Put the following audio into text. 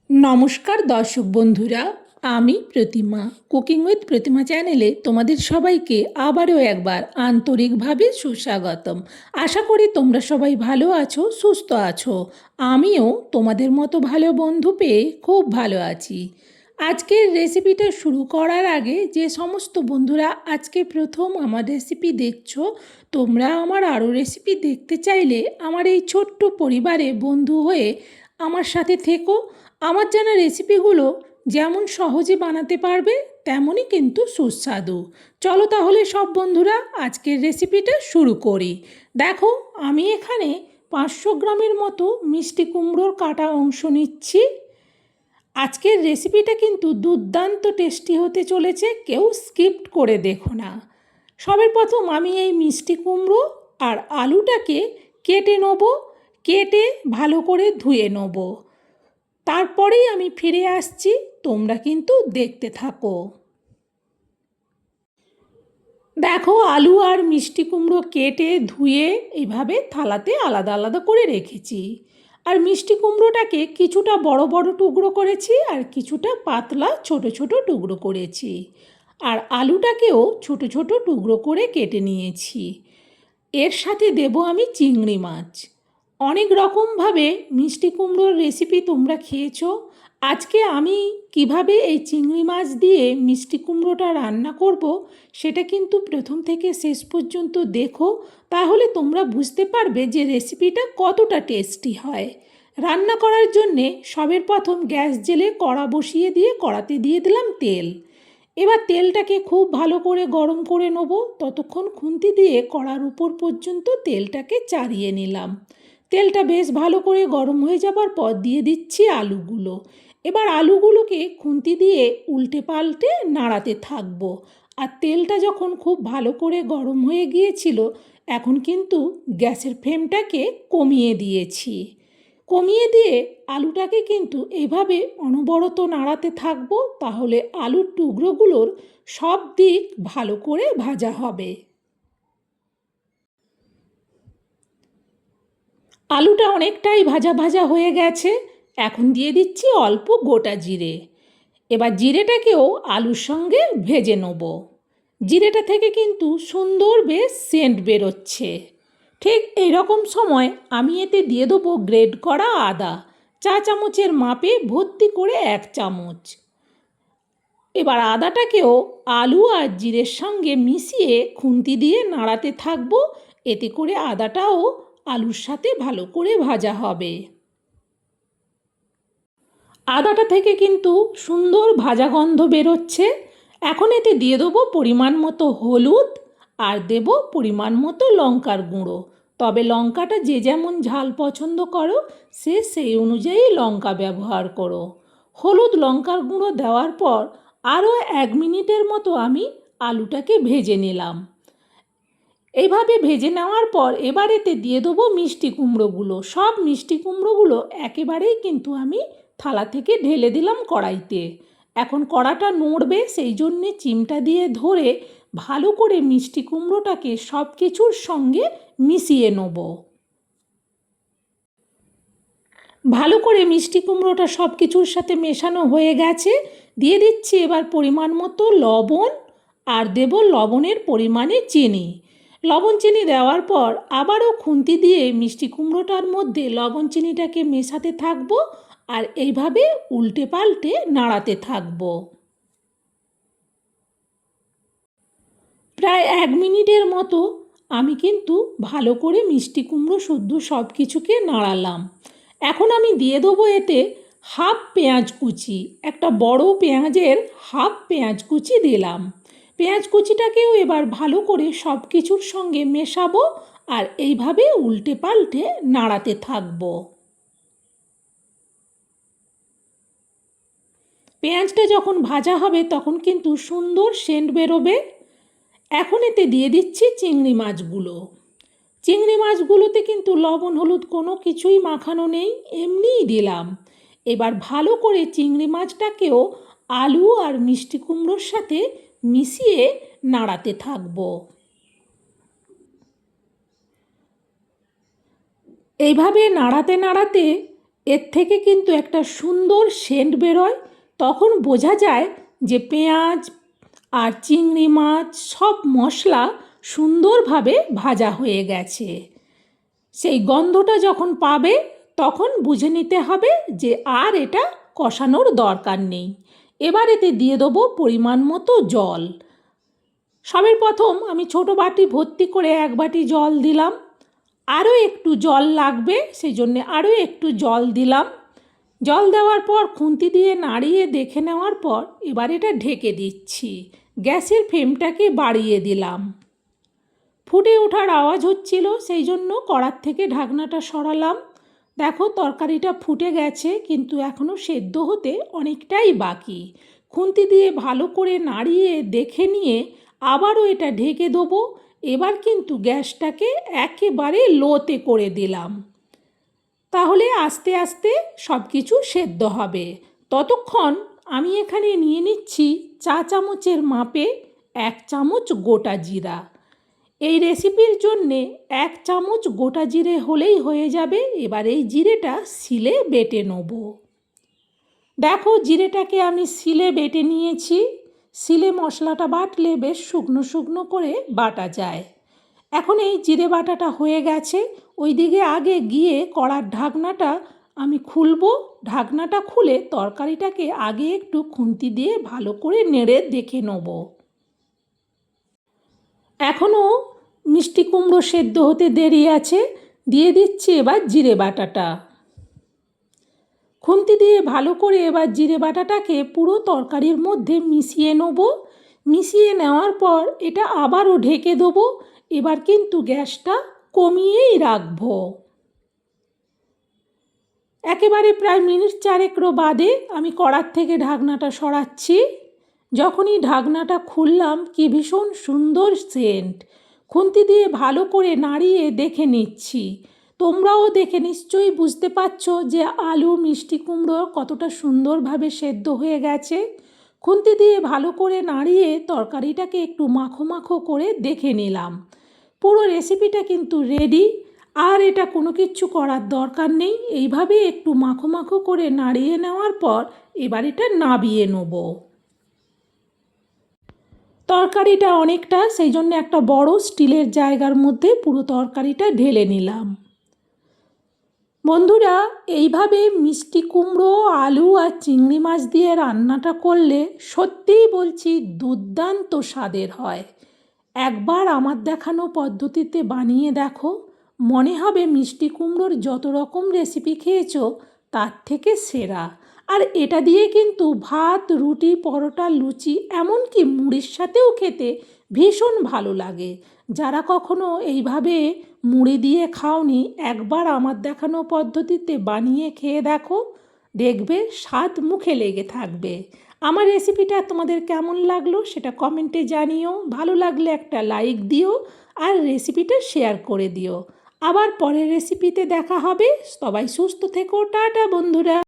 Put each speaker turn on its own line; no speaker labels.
নমস্কার দর্শক বন্ধুরা, আমি প্রতিমা কুকিং উইথ প্রতিমা চ্যানেলে তোমাদের সবাইকে আবারও একবার আন্তরিকভাবে সুস্বাগতম। আশা করি তোমরা সবাই ভালো আছো, সুস্থ আছো। আমিও তোমাদের মতো ভালো বন্ধু পেয়ে খুব ভালো আছি। আজকের রেসিপিটা শুরু করার আগে যে সমস্ত বন্ধুরা আজকে প্রথম আমার রেসিপি দেখছো, তোমরা আমার আরও রেসিপি দেখতে চাইলে আমার এই ছোট্ট পরিবারে বন্ধু হয়ে আমার সাথে থেকো। আমার জানা রেসিপিগুলো যেমন সহজে বানাতে পারবে তেমনই কিন্তু সুস্বাদু। চলো তাহলে সব বন্ধুরা আজকের রেসিপিটা শুরু করি। দেখো, আমি এখানে 500 গ্রামের মতো মিষ্টি কুমড়োর কাটা অংশ নিচ্ছি। আজকের রেসিপিটা কিন্তু দুর্দান্ত টেস্টি হতে চলেছে, কেউ স্কিপ করে দেখো না। সবার প্রথম আমি এই মিষ্টি কুমড়ো আর আলুটাকে কেটে নেব, কেটে ভালো করে ধুয়ে নেব। তারপরেই আমি ফিরে আসছি, তোমরা কিন্তু দেখতে থাকো। দেখো, আলু আর মিষ্টি কুমড়ো কেটে ধুয়ে এইভাবে থালাতে আলাদা আলাদা করে রেখেছি। আর মিষ্টি কুমড়োটাকে কিছুটা বড় বড় টুকরো করেছি আর কিছুটা পাতলা ছোট ছোট টুকরো করেছি। আর আলুটাকেও ছোট ছোট টুকরো করে কেটে নিয়েছি। এর সাথে দেব আমি চিংড়ি মাছ। অনেক রকমভাবে মিষ্টি কুমড়োর রেসিপি তোমরা খেয়েছো। আজকে আমি কিভাবে এই চিংড়ি মাছ দিয়ে মিষ্টি কুমড়োটা রান্না করব সেটা কিন্তু প্রথম থেকে শেষ পর্যন্ত দেখো, তাহলে তোমরা বুঝতে পারবে যে রেসিপিটা কতটা টেস্টি হয়। রান্না করার জন্যে সবের প্রথম গ্যাস জেলে কড়া বসিয়ে দিয়ে কড়াতে দিয়ে দিলাম তেল। এবার তেলটাকে খুব ভালো করে গরম করে নেব। ততক্ষণ খুন্তি দিয়ে কড়ার উপর পর্যন্ত তেলটাকে চাড়িয়ে নিলাম। তেলটা বেশ ভালো করে গরম হয়ে যাবার পর দিয়ে দিচ্ছি আলুগুলো। এবার আলুগুলোকে খুন্তি দিয়ে উল্টে পাল্টে নাড়াতে থাকবো। আর তেলটা যখন খুব ভালো করে গরম হয়ে গিয়েছিল, এখন কিন্তু গ্যাসের ফ্লেমটাকে কমিয়ে দিয়েছি। কমিয়ে দিয়ে আলুটাকে কিন্তু এভাবে অনবরত নাড়াতে থাকবো, তাহলে আলুর টুকরোগুলোর সব দিক ভালো করে ভাজা হবে। আলুটা অনেকটাই ভাজা ভাজা হয়ে গেছে। এখন দিয়ে দিচ্ছি অল্প গোটা জিরে। এবার জিরেটাকেও আলুর সঙ্গে ভেজে নেব। জিরেটা থেকে কিন্তু সুন্দর বেশ সেন্ট বেরোচ্ছে। ঠিক এইরকম সময় আমি এতে দিয়ে দেবো গ্রেট করা আদা, চা চামচের মাপে ভর্তি করে 1 চামচ। এবার আদাটাকেও আলু আর জিরের সঙ্গে মিশিয়ে খুন্তি দিয়ে নাড়াতে থাকবো। এতে করে আদাটাও আলুর সাথে ভালো করে ভাজা হবে। আদাটা থেকে কিন্তু সুন্দর ভাজা গন্ধ বেরোচ্ছে। এখন এতে দিয়ে দেবো পরিমাণ মতো হলুদ আর দেব পরিমাণ মতো লঙ্কার গুঁড়ো। তবে লঙ্কাটা যে যেমন ঝাল পছন্দ করো সে সেই অনুযায়ী লঙ্কা ব্যবহার করো। হলুদ লঙ্কার গুঁড়ো দেওয়ার পর আরও 1 মিনিটের মতো আমি আলুটাকে ভেজে নিলাম। এইভাবে ভেজে নেওয়ার পর এবার এতে দিয়ে দেবো মিষ্টি কুমড়োগুলো। সব মিষ্টি কুমড়োগুলো একেবারেই কিন্তু আমি থালা থেকে ঢেলে দিলাম কড়াইতে। এখন কড়াটা নড়বে, সেই জন্যে চিমটা দিয়ে ধরে ভালো করে মিষ্টি কুমড়োটাকে সব কিছুর সঙ্গে মিশিয়ে নেব। ভালো করে মিষ্টি কুমড়োটা সব কিছুর সাথে মেশানো হয়ে গেছে। দিয়ে দিচ্ছি এবার পরিমাণ মতো লবণ আর দেব লবণের পরিমাণে চিনি। লবণ চিনি দেওয়ার পর আবারও খুন্তি দিয়ে মিষ্টি কুমড়োটার মধ্যে লবণ চিনিটাকে মেশাতে থাকবো আর এইভাবে উল্টে পাল্টে নাড়াতে থাকবো। প্রায় 1 মিনিটের মতো আমি কিন্তু ভালো করে মিষ্টি কুমড়ো শুদ্ধ সব কিছুকে নাড়ালাম। এখন আমি দিয়ে দেবো এতে হাফ পেঁয়াজ কুচি। একটা বড় পেঁয়াজের হাফ পেঁয়াজ কুচি দিলাম। পেঁয়াজ কুচিটাকেও এবার ভালো করে সব কিছুর সঙ্গে মেশাবো আর এইভাবে উল্টে পাল্টে নাড়াতে থাকবো। পেঁয়াজটা যখন ভাজা হবে তখন কিন্তু সুন্দর সেন্ট বেরোবে। এখন এতে দিয়ে দিচ্ছি চিংড়ি মাছগুলো। চিংড়ি মাছগুলোতে কিন্তু লবণ হলুদ কোনো কিছুই মাখানো নেই, এমনিই দিলাম। এবার ভালো করে চিংড়ি মাছটাকেও আলু আর মিষ্টি কুমড়োর সাথে মিশিয়ে নাড়াতে থাকবো। এইভাবে নাড়াতে নাড়াতে এর থেকে কিন্তু একটা সুন্দর সেন্ট বেরোয়। তখন বোঝা যায় যে পেঁয়াজ আর চিংড়ি মাছ সব মশলা সুন্দরভাবে ভাজা হয়ে গেছে। সেই গন্ধটা যখন পাবে তখন বুঝে নিতে হবে যে আর এটা কষানোর দরকার নেই। এবার এতে দিয়ে দেবো পরিমাণ মতো জল। সবের প্রথম আমি ছোটো বাটি ভর্তি করে 1 বাটি জল দিলাম। আরও একটু জল লাগবে, সেই জন্যে আরও একটু জল দিলাম। জল দেওয়ার পর খুন্তি দিয়ে নাড়িয়ে দেখে নেওয়ার পর এবার এটা ঢেকে দিচ্ছি। গ্যাসের ফ্লেমটাকে বাড়িয়ে দিলাম। ফুটে ওঠার আওয়াজ হচ্ছিল, সেই জন্য কড়ার থেকে ঢাকনাটা সরালাম। দেখো তরকারিটা ফুটে গেছে, কিন্তু এখনও সেদ্ধ হতে অনেকটাই বাকি। খুন্তি দিয়ে ভালো করে নাড়িয়ে দেখে নিয়ে আবারও এটা ঢেকে দেবো। এবার কিন্তু গ্যাসটাকে একেবারে লোতে করে দিলাম, তাহলে আস্তে আস্তে সব কিছু সেদ্ধ হবে। ততক্ষণ আমি এখানে নিয়ে নিচ্ছি চা চামচের মাপে 1 চামচ গোটা জিরা। এই রেসিপির জন্যে 1 চামচ গোটা জিরে হলেই হয়ে যাবে। এবার এই জিরেটা শিলে বেটে নেব। দেখো জিরেটাকে আমি শিলে বেটে নিয়েছি। শিলে মশলাটা বাটলে বেশ শুকনো শুকনো করে বাটা যায়। এখন এই জিরে বাটাটা হয়ে গেছে। ওইদিকে আগে গিয়ে কড়ার ঢাকনাটা আমি খুলবো। ঢাকনাটা খুলে তরকারিটাকে আগে একটু খুন্তি দিয়ে ভালো করে নেড়ে দেখে নেব। এখনও মিষ্টি কুমড়ো সেদ্ধ হতে দেরি আছে। দিয়ে দিচ্ছি এবার জিরে বাটাটা। খুন্তি দিয়ে ভালো করে এবার জিরে বাটাটাকে পুরো তরকারির মধ্যে মিশিয়ে নেব। মিশিয়ে নেওয়ার পর এটা আবারও ঢেকে দেবো। এবার কিন্তু গ্যাসটা কমিয়েই রাখবো। একেবারে প্রায় মিনিট 4 বাদে আমি কড়ার থেকে ঢাকনাটা সরাচ্ছি। যখনই ঢাকনাটা খুললাম কি ভীষণ সুন্দর সেন্ট। খুন্তি দিয়ে ভালো করে নাড়িয়ে দেখে নিচ্ছি। তোমরাও দেখে নিশ্চয়ই বুঝতে পারছো যে আলু মিষ্টি কুমড়ো কতটা সুন্দরভাবে সেদ্ধ হয়ে গেছে। খুন্তি দিয়ে ভালো করে নাড়িয়ে তরকারিটাকে একটু মাখো মাখো করে দেখে নিলাম। পুরো রেসিপিটা কিন্তু রেডি। আর এটা কোনো কিচ্ছু করার দরকার নেই। এইভাবে একটু মাখো মাখো করে নাড়িয়ে নেওয়ার পর এবার এটা নাবিয়ে নেব। তরকারিটা অনেকটা, সেই জন্য একটা বড় স্টিলের জায়গার মধ্যে পুরো তরকারিটা ঢেলে নিলাম। বন্ধুরা, এইভাবে মিষ্টি কুমড়ো আলু আর চিংড়ি মাছ দিয়ে রান্নাটা করলে সত্যিই বলছি দুর্দান্ত স্বাদের হয়। একবার আমার দেখানো পদ্ধতিতে বানিয়ে দেখো, মনে হবে মিষ্টি কুমড়োর যত রকম রেসিপি খেয়েছো তার থেকে সেরা। আর এটা দিয়ে কিন্তু ভাত, রুটি, পরোটা, লুচি এমনকি মুড়ির সাথেও খেতে ভীষণ ভালো লাগে। যারা কখনো এইভাবে মুড়ি দিয়ে খাওনি, একবার আমার দেখানো পদ্ধতিতে বানিয়ে খেয়ে দেখো, দেখবে স্বাদ মুখে লেগে থাকবে। আমার রেসিপিটা তোমাদের কেমন লাগলো সেটা কমেন্টে জানিও। ভালো লাগলে একটা লাইক দিও আর রেসিপিটা শেয়ার করে দিও। আবার পরের রেসিপিতে দেখা হবে। সবাই সুস্থ থেকো। টাটা বন্ধুরা।